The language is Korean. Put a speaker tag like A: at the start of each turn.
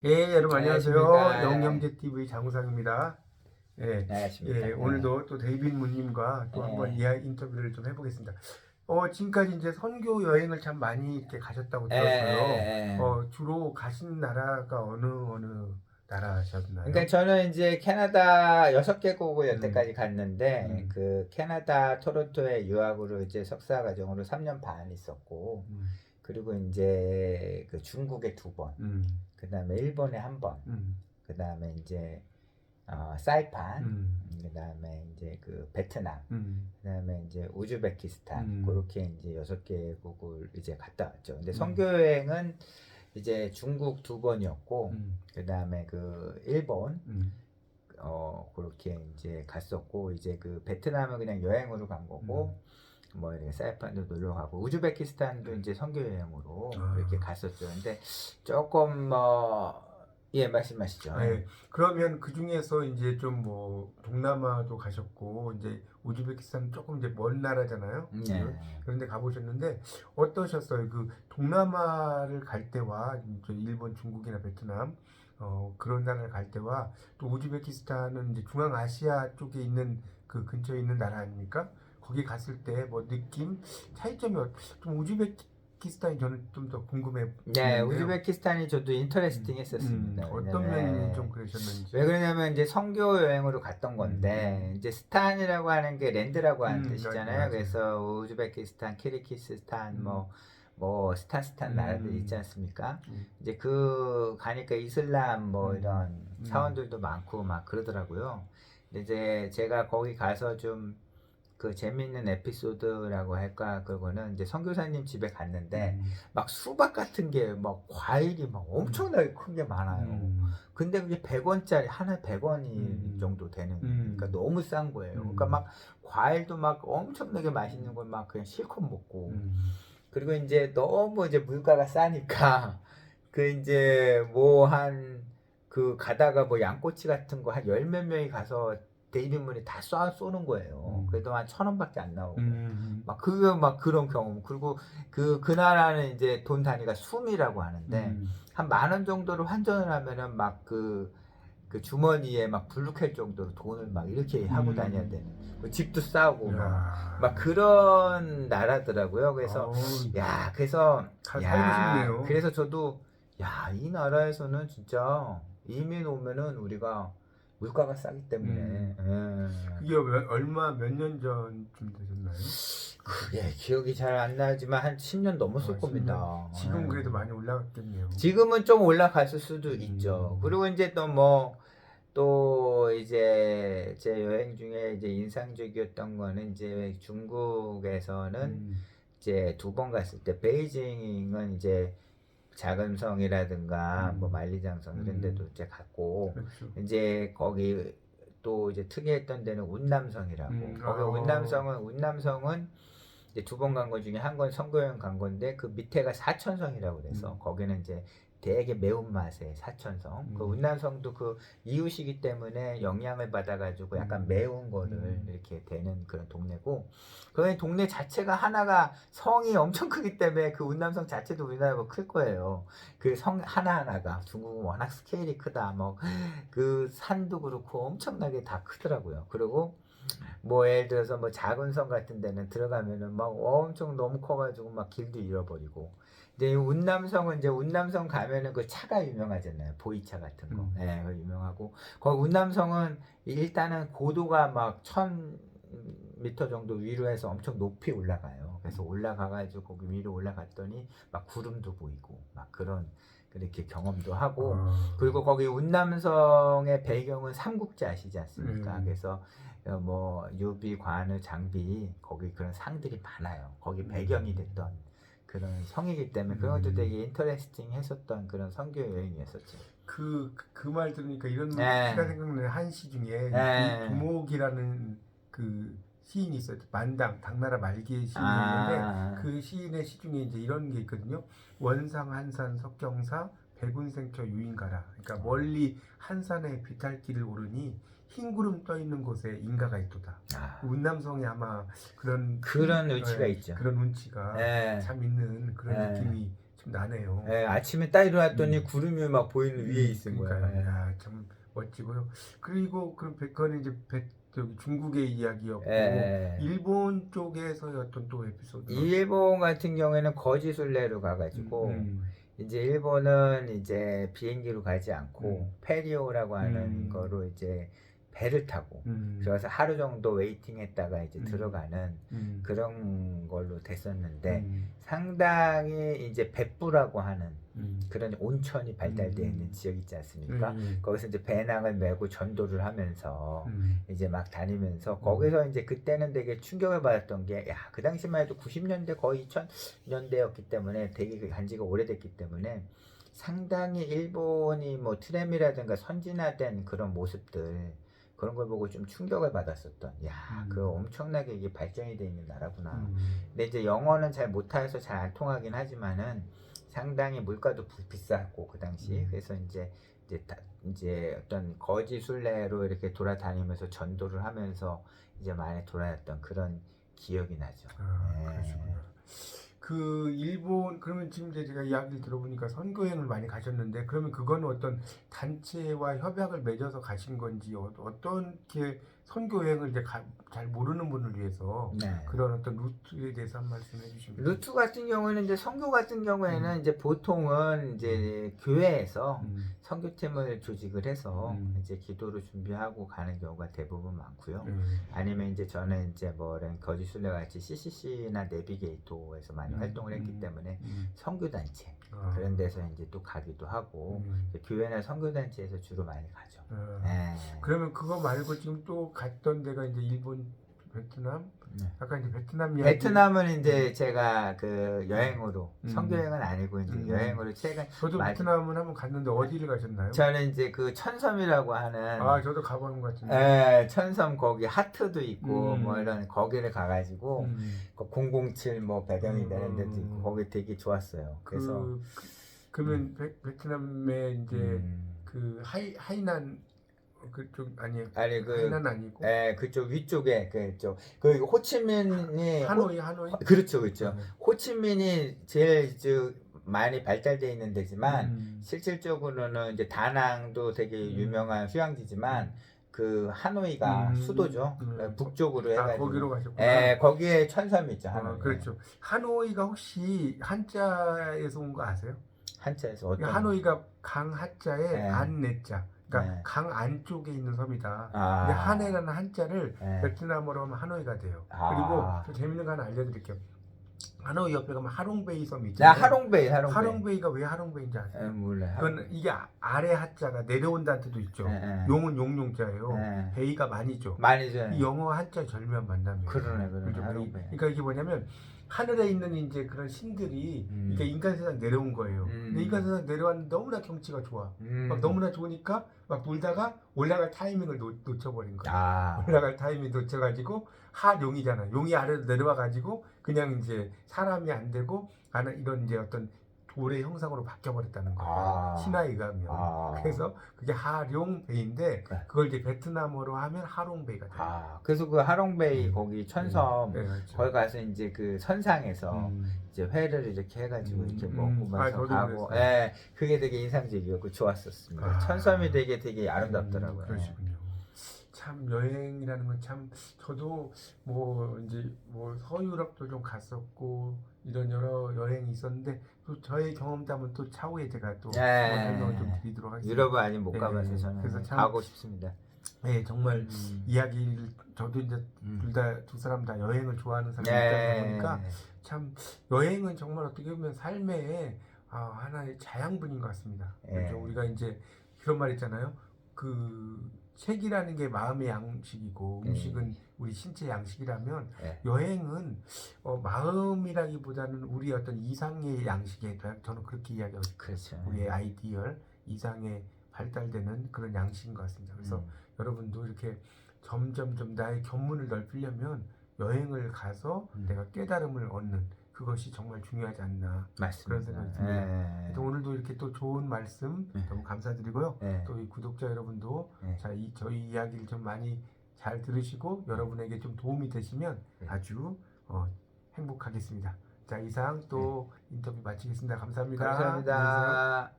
A: 예, 여러분 안녕하세요.
B: 안녕하십니까.
A: 영영재TV 장우상입니다. 예,
B: 안녕하십니까.
A: 예,
B: 예.
A: 오늘도 또 데이빗 문님과 또 한번
B: 예.
A: 인터뷰를 좀 해보겠습니다. 지금까지 이제 선교 여행을 참 많이 이렇게 가셨다고
B: 예.
A: 들었어요.
B: 예.
A: 주로 가신 나라가 어느
B: 그러니까
A: 나라셨나요?
B: 저는 이제 캐나다 6개국을
A: 음,
B: 여태까지 갔는데
A: 음,
B: 그 캐나다 토론토에 유학으로 이제 석사 과정으로 3년 반 있었고,
A: 음,
B: 그리고 이제 그 중국에 2번,
A: 음,
B: 그다음에 일본에 1번,
A: 음,
B: 그다음에 이제 사이판,
A: 음,
B: 그다음에 이제 그 베트남,
A: 음,
B: 그다음에 이제 우즈베키스탄,
A: 음,
B: 그렇게 이제 6개국을 이제 갔다 왔죠. 근데
A: 음,
B: 선교 여행은 이제 중국 2번이었고,
A: 음,
B: 그다음에 그 일본
A: 음,
B: 그렇게 이제 갔었고, 이제 그 베트남은 그냥 여행으로 간
A: 음.
B: 거고, 뭐 이렇게 사이판도 놀러 가고, 우즈베키스탄도 이제 선교 여행으로 이렇게
A: 아.
B: 갔었죠. 근데 조금 예, 말씀하시죠.
A: 아, 예. 그러면 그 중에서 이제 좀 뭐 동남아도 가셨고 이제 우즈베키스탄 조금 이제 먼 나라잖아요.
B: 네.
A: 그런데 가보셨는데 어떠셨어요? 그 동남아를 갈 때와 이제 일본, 중국이나 베트남 그런 나라를 갈 때와 또 우즈베키스탄은 이제 중앙아시아 쪽에 있는 그 근처에 있는 나라 아닙니까? 거기 갔을 때 뭐 느낌 차이점이 좀 우즈베키스탄이 저는 좀 더
B: 네,
A: 궁금했는데요.
B: 우즈베키스탄이 저도 인터레스팅 했었습니다.
A: 어떤 면이 좀
B: 왜냐면, 왜
A: 그러셨는지.
B: 그러냐면 이제 선교 여행으로 갔던
A: 음,
B: 건데,
A: 음,
B: 이제 스탄이라고 하는 게 랜드라고 하는 뜻이잖아요.
A: 맞아요.
B: 그래서 우즈베키스탄, 키르기스스탄,
A: 음,
B: 스탄 나라들 있지
A: 음,
B: 않습니까?
A: 음,
B: 이제 그 가니까 이슬람 뭐
A: 음,
B: 이런
A: 음,
B: 사원들도 많고 막 그러더라고요. 근데 이제 제가 거기 가서 좀 그 재밌는 에피소드라고 할까, 그거는 이제 선교사님 집에 갔는데
A: 음,
B: 막 수박 같은 게 막 과일이 막
A: 음,
B: 엄청나게 큰 게 많아요.
A: 음,
B: 근데 그게 100원짜리 하나에 100원이
A: 음,
B: 정도 되는, 그러니까
A: 음,
B: 너무 싼 거예요. 그러니까
A: 음,
B: 막 과일도 막 엄청나게 맛있는
A: 음,
B: 걸 막 그냥 실컷 먹고,
A: 음,
B: 그리고 이제 너무 이제 물가가 싸니까 그 이제 뭐 한 그 가다가 뭐 양꼬치 같은 거 한 열 몇 명이 가서 대리문이 다 쏘는 거예요.
A: 음,
B: 그래도 한 1,000원밖에 안 나오고
A: 음,
B: 막 그거 막 그런 경험. 그리고 그 나라는 이제 돈 단위가 숨이라고 하는데
A: 음,
B: 한 10,000원 정도를 환전을 하면은 막 그 주머니에 막 불룩할 정도로 돈을 막 이렇게 하고 다녀야
A: 음,
B: 되는, 그 집도 싸고 막
A: 야,
B: 그런 나라더라고요. 그래서
A: 어우,
B: 야, 그래서
A: 살고
B: 야,
A: 싶네요.
B: 그래서 저도 야, 이 나라에서는 진짜 이민 오면은 우리가 물가가 싸기 때문에
A: 그게 얼마 몇 년 전쯤 되셨나요? 그때?
B: 그게 기억이 잘 안 나지만 한 10년 넘었을
A: 10년.
B: 겁니다.
A: 지금 그래도 많이 올라갔겠네요.
B: 지금은 좀 올라갔을 수도 있죠.
A: 음,
B: 그리고 이제 또 이제 제 여행 중에 이제 인상적이었던 거는 이제 중국에서는
A: 음,
B: 이제 2번 갔을 때, 베이징은 이제 작은 성이라든가 뭐
A: 음,
B: 만리장성 이런 데도
A: 음,
B: 이제 갔고,
A: 그렇죠.
B: 이제 거기 또 이제 특이했던 데는 운남성이라고, 거기 운남성은 이제 2번 간 거 중에 한 건 선거여행 간 건데, 그 밑에가 사천성이라고 그래서
A: 음,
B: 거기는 이제 되게 매운맛의 사천성, 그
A: 음,
B: 운남성도 그 이웃이기 때문에 영향을 받아가지고 약간
A: 음,
B: 매운 거를
A: 음,
B: 이렇게 되는 그런 동네고, 그 동네 자체가 하나가 성이 엄청 크기 때문에 그 운남성 자체도 우리나라보다 클 거예요. 그 성 하나하나가, 중국은 워낙 스케일이 크다 뭐, 그 산도 그렇고 엄청나게 다 크더라고요. 그리고 뭐 예를 들어서 뭐 작은 성 같은 데는 들어가면은 막 엄청 너무 커가지고 막 길도 잃어버리고. 근데 운남성은 이제 운남성 가면은 그 차가 유명하잖아요. 보이차 같은 거.
A: 음,
B: 예, 그 유명하고. 거기 운남성은 일단은 고도가 막 1,000m 정도 위로 해서 엄청 높이 올라가요. 그래서
A: 음.
B: 올라가가지고 거기 위로 올라갔더니 막 구름도 보이고 막 그런, 그렇게 경험도 하고.
A: 아,
B: 그리고 거기 운남성의 배경은 삼국지 아시지 않습니까?
A: 음,
B: 그래서 뭐 유비, 관우, 장비, 거기 그런 상들이 많아요. 거기 배경이
A: 음,
B: 됐던 그런 성이기 때문에 그런 것도
A: 음.
B: 되게 인터레스팅 했었던 그런 선교 여행이었었죠.
A: 그 말 들으니까 이런 시가
B: 예,
A: 생각나는 한 시 중에 이
B: 예,
A: 두목이라는 그 시인이 있어요. 만당, 당나라 말기의 시인이었는데
B: 아,
A: 그 시인의 시 중에 이제 이런 게 있거든요. 원상 한산 석경사 백운생처 유인가라. 그러니까 멀리 한산의 비탈길을 오르니 흰 구름 떠 있는 곳에 인가가 있도다.
B: 아,
A: 운남성이 아마 그런
B: 그런 의치가 있죠.
A: 그런 운치가
B: 예,
A: 참 있는 그런
B: 예.
A: 느낌이 좀 나네요.
B: 예, 아침에 딱 일어났더니 구름이 막 보이는 위에 있은
A: 그러니까요.
B: 거야. 예.
A: 야, 참 멋지고요. 그리고 그건 이제 저기 중국의 이야기였고
B: 예.
A: 일본 쪽에서의 어떤 또 에피소드.
B: 일본 같은 경우에는 거지순례로 가가지고 이제 일본은 이제 비행기로 가지 않고 페리오라고 하는 거로 이제 배를 타고 그래서 하루 정도 웨이팅했다가 이제 들어가는 그런 걸로 됐었는데 상당히 이제 백부라고 하는 그런 온천이 발달되어 있는 지역 있지 않습니까? 거기서 이제 배낭을 메고 전도를 하면서 이제 막 다니면서 거기서 이제 그때는 되게 충격을 받았던 게 야, 그 당시만 해도 90년대 거의 2000년대였기 때문에 되게 간지가 오래됐기 때문에 상당히 일본이 뭐 트램이라든가 선진화된 그런 모습들 그런 걸 보고 좀 충격을 받았었던 야, 그 엄청나게 이게 발전이 돼 있는 나라구나. 근데 이제 영어는 잘 못해서 잘 안 통하긴 하지만은 상당히 물가도 비쌌고 그 당시 그래서 이제 어떤 거지 순례로 이렇게 돌아다니면서 전도를 하면서 이제 많이 돌아다녔던 그런 기억이 나죠.
A: 그러시구나. 그 일본 그러면 지금 이제 제가 이야기를 들어보니까 선교행을 많이 가셨는데 그러면 그거는 어떤 단체와 협약을 맺어서 가신 건지 어떻게 선교행을 이제 잘 모르는 분을 위해서
B: 네.
A: 그런 어떤 루트에 대해서 한 말씀 해주시면.
B: 루트 같은 경우에는 이제 선교 같은 경우에는 이제 보통은 이제 교회에서 선교팀을 조직을 해서 이제 기도를 준비하고 가는 경우가 대부분 많고요. 아니면 이제 저는 이제 뭐 이런 거지순례 같이 CCC나 내비게이터에서 많이 활동을 했기 때문에 선교 단체 그런 데서 이제 또 가기도 하고 이제 교회나 선교 단체에서 주로 많이 가죠.
A: 그러면 그거 말고 지금 또 갔던 데가 이제 일본, 베트남? 아까 이제 베트남 이야기.
B: 베트남은 이제 제가 그 여행으로 선교여행은 아니고 이제 여행으로 최근
A: 저도 베트남은 한번 갔는데 어디를 가셨나요?
B: 저는 이제 그 천섬이라고 하는
A: 저도 가보는 것 같은데.
B: 천섬 거기 하트도 있고 뭐 이런 거기를 가가지고 그 007 뭐 배경이 되는 데도 있고 거기 되게 좋았어요. 그래서
A: 그러면 베트남에 이제 그 하이난 그쪽 아니에요?
B: 아니 그
A: 하이난 아니고?
B: 그쪽 위쪽에 그쪽 그 호치민이
A: 하노이.
B: 그렇죠. 호치민이 제일 많이 발달되어 있는 데지만 실질적으로는 이제 다낭도 되게 유명한 휴양지지만 그 하노이가 수도죠. 북쪽으로 해가지고
A: 거기로 가셨구나.
B: 거기에 천섬이 있죠. 하노이.
A: 그렇죠. 하노이가 혹시 한자에서 온 거 아세요?
B: 한자에서 어떤?
A: 하노이가 강 하자에 안내자. 그러니까 강 안쪽에 있는 섬이다. 근데 한해라는 한자를 베트남어로 하면 하노이가 돼요. 그리고 또 재밌는 거 하나 알려드릴게요. 하노이 옆에 가면 하롱베이 섬이 있잖아요. 하롱베이가 왜 하롱베이인지 아세요?
B: 몰라요.
A: 그건 이게 아래 하자가 내려온다는 뜻도 있죠. 용은 용자예요. 베이가 많이죠. 이 영어 한자 절묘한 만남이에요.
B: 그러네.
A: 그렇죠?
B: 하롱베이.
A: 그러니까 이게 뭐냐면 하늘에 있는 이제 그런 신들이 이게 인간 세상 내려온 거예요. 근데 인간 세상 내려왔는데 너무나 경치가 좋아. 막 너무나 좋으니까 막 놀다가 올라갈 타이밍을 놓쳐버린 거야. 올라갈 타이밍 놓쳐가지고 하룡이잖아. 용이 아래로 내려와가지고 그냥 이제 사람이 안 되고 이런 이제 어떤 돌의 형상으로 바뀌어버렸다는 거예요. 신화에 의하면. 그래서 그게 하룡베이인데 그걸 이제 베트남어로 하면 하롱베이가 돼요.
B: 그래서 그 하롱베이 거기 천섬
A: 그렇죠.
B: 거기 가서 이제 그 선상에서 이제 회를 이렇게 해가지고 이렇게 먹으면서 가고 그게 되게 인상적이었고 좋았었습니다. 천섬이 되게 아름답더라고요.
A: 그러시군요. 참 여행이라는 건 참 저도 뭐 이제 뭐 서유럽도 좀 갔었고 이런 여러 여행이 있었는데 또 저의 경험담은 또 차후에 제가 또 설명을 좀 드리도록 하겠습니다.
B: 유럽은 아직 못 가봐서 저는
A: 그래서 참
B: 가고 싶습니다.
A: 네, 정말 이야기를 저도 이제 두 사람 다 여행을 좋아하는 사람이다 보니까 참 여행은 정말 어떻게 보면 삶의 하나의 자양분인 것 같습니다. 그렇죠? 우리가 이제 그런 말 있잖아요. 그 책이라는 게 마음의 양식이고 음식은 우리 신체 양식이라면 여행은 마음이라기보다는 우리 어떤 이상의 양식에 저는 그렇게 이야기하고 싶어요.
B: 그렇죠.
A: 우리의 아이디얼 이상의 발달되는 그런 양식인 것 같습니다. 그래서 여러분도 이렇게 점점 나의 견문을 넓히려면 여행을 가서 내가 깨달음을 얻는 그것이 정말 중요하지 않나.
B: 맞습니다.
A: 그런 생각이 듭니다. 오늘도 이렇게 또 좋은 말씀 너무 감사드리고요. 또 이 구독자 여러분도 저희 이야기를 좀 많이 잘 들으시고 여러분에게 좀 도움이 되시면 아주 행복하겠습니다. 자, 이상 또 인터뷰 마치겠습니다. 감사합니다. 안녕히 계세요.
B: 감사합니다.